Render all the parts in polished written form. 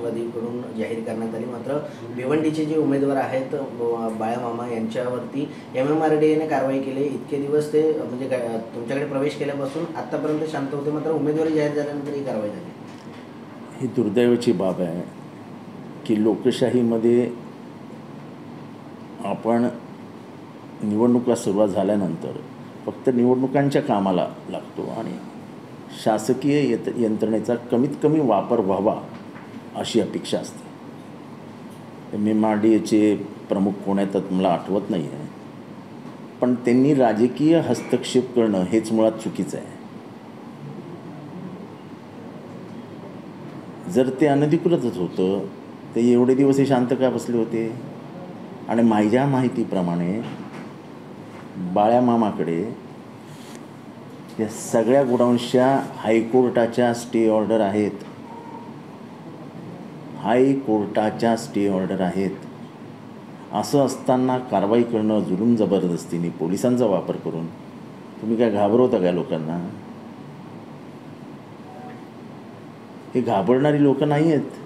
राष्ट्रवादीकडून जाहीर करण्यात आली। मात्र भिवंडीचे जे उमेदवार आहेत बाळामामा यांच्यावरती MMRDAने कारवाई केली। इतके दिवस ते म्हणजे तुमच्याकडे प्रवेश केल्यापासून आतापर्यंत शांत होते, मात्र उमेदवारी जाहीर झाल्यानंतर ही कारवाई झाली। ही दुर्दैवाची बाब आहे की लोकशाहीमध्ये आपण निवडणुका सुरुवात झाल्यानंतर फक्त निवडणुकांच्या कामाला लागतो आणि शासकीय यंत्रणेचा कमीत कमी वापर व्हावा अशी अपेक्षा असते। MMRDAचे प्रमुख कोण आहेत मला आठवत नाही आहे, पण त्यांनी राजकीय हस्तक्षेप करणं हेच मुळात चुकीचं आहे। जर ते अनधिकृतच होतं ते एवढे दिवस हे शांत का बसले होते? आणि माझ्या माहितीप्रमाणे बाळामामाकडे या सगळ्या गोडाऊन्सच्या हायकोर्टाच्या स्टे ऑर्डर आहेत। हायकोर्टाच्या स्टे ऑर्डर आहेत। असं असताना कारवाई करणं जुलूम जबरदस्तीने पोलिसांचा वापर करून तुम्ही काय घाबरवता का लोकांना? हे घाबरणारी लोक नाही आहेत।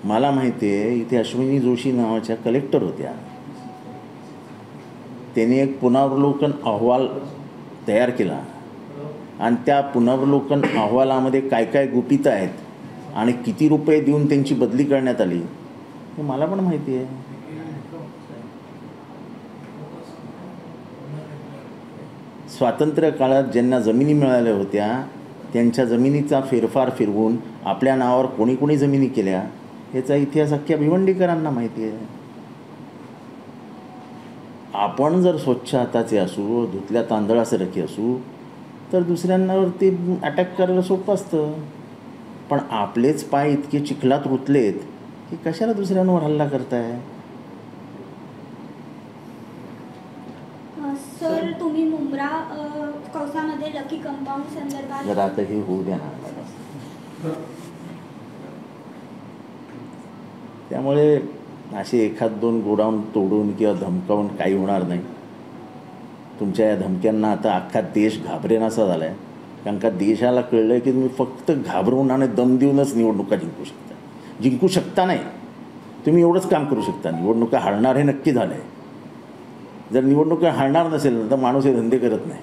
मला माहिती आहे इथे अश्विनी जोशी नावाच्या कलेक्टर होत्या, त्याने एक पुनरावलोकन अहवाल तयार केला आणि त्या पुनरावलोकन अहवालामध्ये काय काय गुपित आहेत आणि किती रुपये देऊन त्यांची बदली करण्यात आली हे मला पण माहिती आहे। स्वातंत्र्य काळात ज्यांना जमिनी मिळाल्या होत्या त्यांच्या जमिनीचा फेरफार फिरवून आपल्या नावावर कोणी कोणी जमिनी केल्या याचा इतिहास अख्ख्या भिवंडीकरांना माहिती आहे। आपण जर स्वच्छ हाताचे असू, धुतल्या तांदळासारखे असू तर दुसऱ्यांवरती अटॅक करायला सोपं असतं, पण आपलेच पाय इतके चिखलात रुतलेत की कशाला दुसऱ्यांवर हल्ला करताय? सर, तुम्ही मुंब्रा कौसामध्ये लकी कंपाऊंड संदर्भात जर आता हे होऊ द्या ना। त्यामुळे असे एखाद दोन गोडाऊन तोडून किंवा धमकावून काही होणार नाही। तुमच्या या धमक्यांना आता अख्खा देश घाबरेनासा झाला आहे, कारण का देशाला कळलं आहे की तुम्ही फक्त घाबरवून आणि दम देऊनच निवडणुका जिंकू शकता नाही। तुम्ही एवढंच काम करू शकता, निवडणुका हारणार हे नक्की झालं आहे। जर निवडणुका हारणार नसेल तर माणूस हे धंदे करत नाही।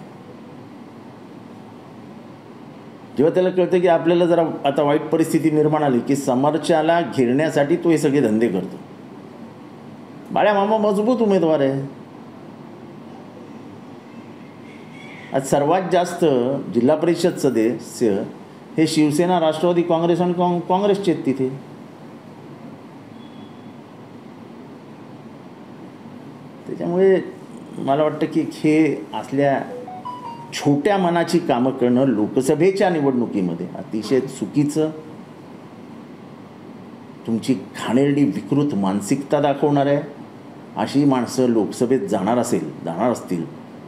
जेव्हा त्याला कळतं की आपल्याला जरा आता वाईट परिस्थिती निर्माण आली की समोरच्याला घेरण्यासाठी तो हे सगळे धंदे करतो। बाळामामा मजबूत उमेदवार आहे। आज सर्वात जास्त जिल्हा परिषद सदस्य हे शिवसेना, राष्ट्रवादी काँग्रेस आणि काँग्रेसचे आहेत तिथे। त्याच्यामुळे मला वाटतं की हे असल्या छोट्या मनाची कामं करणं लोकसभेच्या निवडणुकीमध्ये अतिशय चुकीचं, तुमची घाणेरडी विकृत मानसिकता दाखवणार आहे। अशी माणसं लोकसभेत जाणार असतील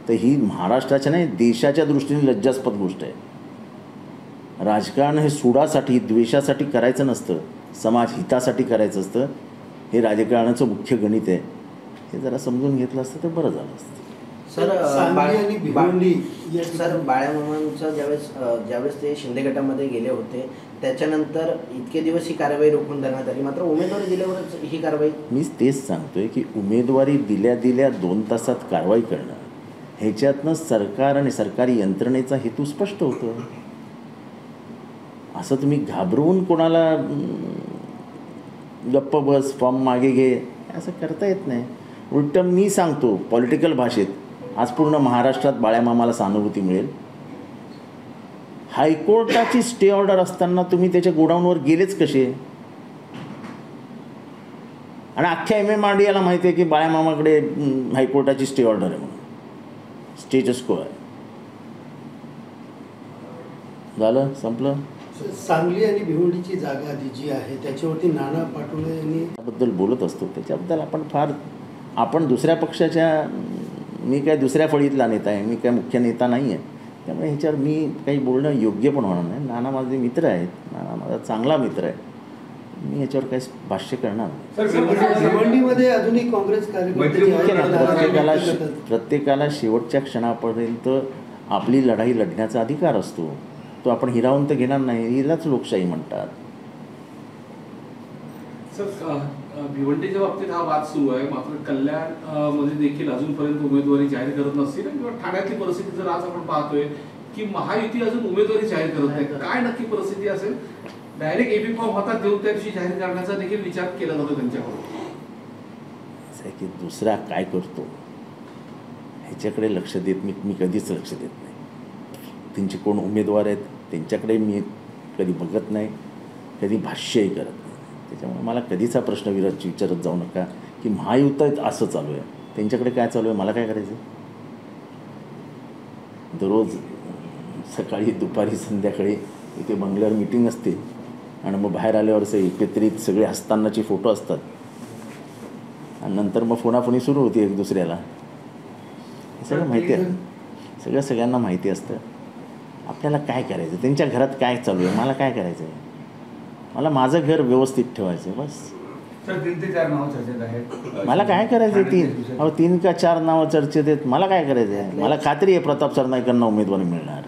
तर ही महाराष्ट्राच्या नाही देशाच्या दृष्टीने लज्जास्पद गोष्ट आहे। राजकारण हे सुडासाठी द्वेषासाठी करायचं नसतं, समाज हितासाठी करायचं असतं। हे राजकारणाचं मुख्य गणित आहे, हे जरा समजून घेतलं असतं तर बरं झालं असतं। सर बाळामामांचं ज्यावेळेस ते शिंदे गटामध्ये गेले होते त्याच्यानंतर इतके दिवस ही कारवाई रोखून धरण्यात आली, मात्र उमेदवारी दिल्यावरच ही कारवाई। मीच तेच सांगतोय की उमेदवारी दिल्या 2 तासात कारवाई करणं ह्याच्यातनं सरकार आणि सरकारी यंत्रणेचा हेतू स्पष्ट होतो। असं तुम्ही घाबरवून कोणाला गप्प बस फॉर्म मागे घे असं करता येत नाही। उलट मी सांगतो पॉलिटिकल भाषेत, आज पूर्ण महाराष्ट्रात बाळामामाला सहानुभूती मिळेल। हायकोर्टाची स्टे ऑर्डर असताना तुम्ही त्याच्या गोडाऊनवर गेलेच कसे? आणि अख्ख्या MMRDAला माहिती आहे की बाळामामाकडे हायकोर्टाची स्टे ऑर्डर आहे म्हणून, स्टेटस को आहे। झालं, संपलं। सांगली आणि भिवंडीची जागा जी आहे त्याच्यावरती नाना पाटोळे यांनी त्याबद्दल बोलत असतो, त्याच्याबद्दल आपण दुसऱ्या पक्षाच्या, मी काय दुसऱ्या फळीतला नेता आहे, मी काय मुख्य नेता नाही आहे, त्यामुळे ह्याच्यावर मी काही बोलणं योग्य पण होणार नाही। नाना माझे मित्र आहेत, नाना माझा चांगला मित्र आहे, मी ह्याच्यावर काही भाष्य करणार नाही। भिवंडीमध्ये अजूनही काँग्रेस कार्यकर्ते प्रत्येकाला शेवटच्या क्षणापर्यंत आपली लढाई लढण्याचा अधिकार असतो, तो आपण हिरावून तर घेणार नाही. हिलाच लोकशाही म्हणतात. सर, भिवंडीच्या बाबतीत हा वाद सुरू आहे, मात्र कल्याण मध्ये देखील अजूनपर्यंत उमेदवारी जाहीर करत नसतील किंवा ठाण्यातली परिस्थिती जर आज आपण पाहतोय की महायुती अजून उमेदवारी जाहीर करत नाही, काय नक्की परिस्थिती असेल? डायरेक्ट एबी फॉर्म हातात देऊन त्या दिवशी जाहीर करण्याचा देखील विचार केला जातो त्यांच्याकडून. असं आहे की दुसरा काय करतो ह्याच्याकडे लक्ष देत मी कधीच लक्ष देत नाही. त्यांचे कोण उमेदवार आहेत त्यांच्याकडे मी कधी बघत नाही, कधी भाष्यही करत नाही. त्याच्यामुळे मला कधीच हा प्रश्न विचारत जाऊ नका की महायुतीत असं चालू आहे, त्यांच्याकडे काय चालू आहे, मला काय करायचं. दररोज सकाळी दुपारी संध्याकाळी इथे बंगल्यावर मीटिंग असते आणि मग बाहेर आल्यावरच एकत्रित सगळे हसतानाचे फोटो असतात आणि नंतर मग फोनाफोनी सुरू होती एक दुसऱ्याला. हे सगळं माहिती आहे, सगळ्यांना माहिती असतं. आपल्याला काय करायचं, त्यांच्या घरात काय चालू आहे, मला काय करायचं आहे. मला माझं घर व्यवस्थित ठेवायचं बस. सर, 3 ते 4 नावं चर्चेत आहेत. मला काय करायचं आहे? 3 का 4 नावं चर्चेत आहेत, मला काय करायचं आहे. मला खात्री आहे प्रताप सरनाईकांना उमेदवारी मिळणार.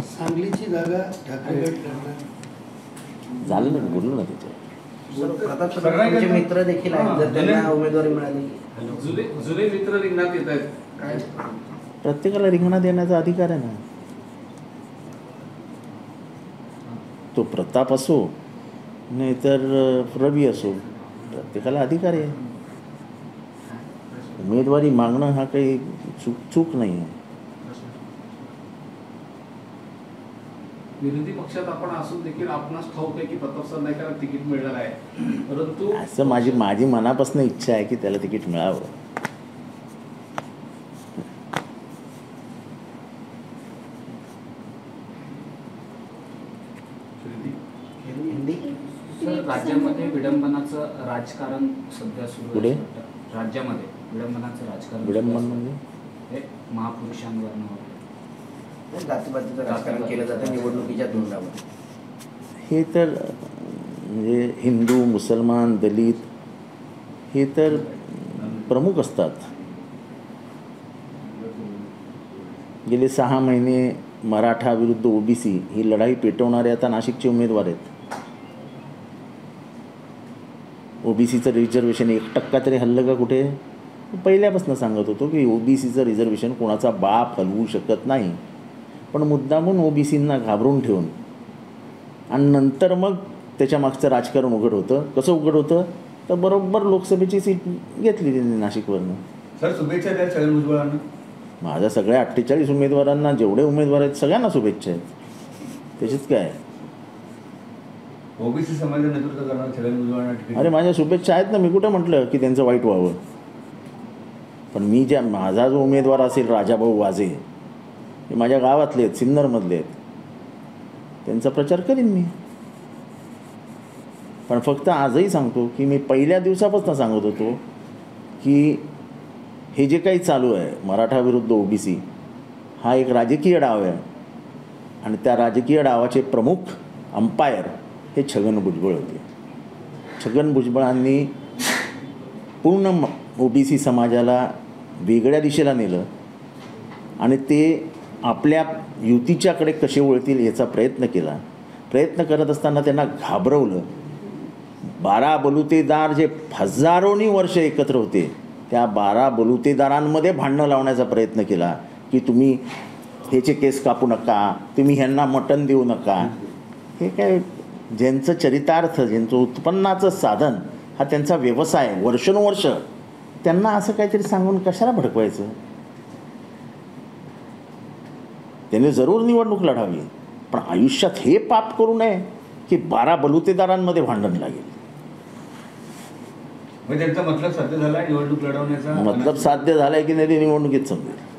सांगलीची जागा ठाकरे गट लढणार. झालं ना, बोललो ना त्याच्यावर. प्रताप सरनाईकांचे मित्र देखील आहेत, जर त्यांना उमेदवारी मिळाली. जुने मित्र रिंगणात येत आहेत, काय प्रत्येकाला रिंगणात देण्याचा अधिकार आहे ना. तो प्रताप असो नाहीतर रवी असो, प्रत्येकाला अधिकार आहे. उमेदवारी मागणं हा काही चूक नाही आहे. विरोधी पक्षात आपण असून देखील आपणास ठाऊक आहे की प्रताप सरनाईकांना तिकीट मिळणार आहे, परंतु असं माझी मनापासून इच्छा आहे की त्याला तिकीट मिळावं. हिंदी सर, राज्यामध्ये विडंबनाचं राजकारण सध्या सुरू पुढे? आहे. राज्यामध्ये विडंबनाचं राजकारण विडंबन सुरू आहे. म्हणजे हे महापुरुषांवर जातीपातीचं राजकारण केलं जातं निवडणुकीच्या तोंडावर. हे तर म्हणजे हिंदू, मुसलमान, दलित हे तर प्रमुख असतात. गेले 6 महिने मराठा विरुद्ध ओबीसी ही लढाई पेटवणारे आता नाशिकचे उमेदवार आहेत. ओबीसीचं रिझर्वेशन 1% तरी हल्लं का कुठे? पहिल्यापासून सांगत होतो की ओबीसीचं रिझर्वेशन कोणाचा बाप हलवू शकत नाही, पण मुद्दामून ओबीसींना घाबरून ठेवून आणि नंतर मग त्याच्या मागचं राजकारण उघड होतं. कसं उघड होतं तर बरोबर लोकसभेची सीट घेतली त्यांनी नाशिकवरनं. सर, शुभेच्छा द्या छगन भुजबळांना. माझ्या सगळ्या 48 उमेदवारांना, जेवढे उमेदवार आहेत सगळ्यांना शुभेच्छा आहेत. त्याच्यात काय? ओबीसी समाजाचं नेतृत्व करणार छगन भुजबळांना तिकीट. अरे माझ्या शुभेच्छा आहेत ना, मी कुठं म्हटलं की त्यांचं वाईट व्हावं. पण माझा जो उमेदवार असेल राजाभाऊ वाजे, हे माझ्या गावातले आहेत, सिन्नरमधले आहेत, त्यांचा प्रचार करीन मी. पण फक्त आजही सांगतो की मी पहिल्या दिवसापासून सांगत होतो की हे जे काही चालू आहे मराठा विरुद्ध ओबीसी हा एक राजकीय डाव आहे आणि त्या राजकीय डावाचे प्रमुख अंपायर हे छगन भुजबळ होते. छगन भुजबळांनी पूर्ण ओबीसी समाजाला वेगळ्या दिशेला नेलं आणि ते आपल्या युतीच्याकडे कसे वळतील याचा प्रयत्न केला. प्रयत्न करत असताना त्यांना घाबरवलं. 12 बलुतेदार जे हजारोनी वर्ष एकत्र होते, त्या 12 बलुतेदारांमध्ये भांडणं लावण्याचा प्रयत्न केला की तुम्ही ह्याचे केस कापू नका, तुम्ही ह्यांना मटण देऊ नका. हे काय, ज्यांचं चरितार्थ, ज्यांचं उत्पन्नाचं साधन हा त्यांचा व्यवसाय वर्षानुवर्ष, त्यांना असं काहीतरी सांगून कशाला भडकवायचं. त्याने जरूर निवडणूक लढावी, पण आयुष्यात हे पाप करू नये की 12 बलुतेदारांमध्ये भांडण लागेल. म्हणजे त्यांचा मतलब साध्य झाला निवडणूक लढवण्याचा. मतलब साध्य झालाय की नाही ते निवडणुकीत समजेल.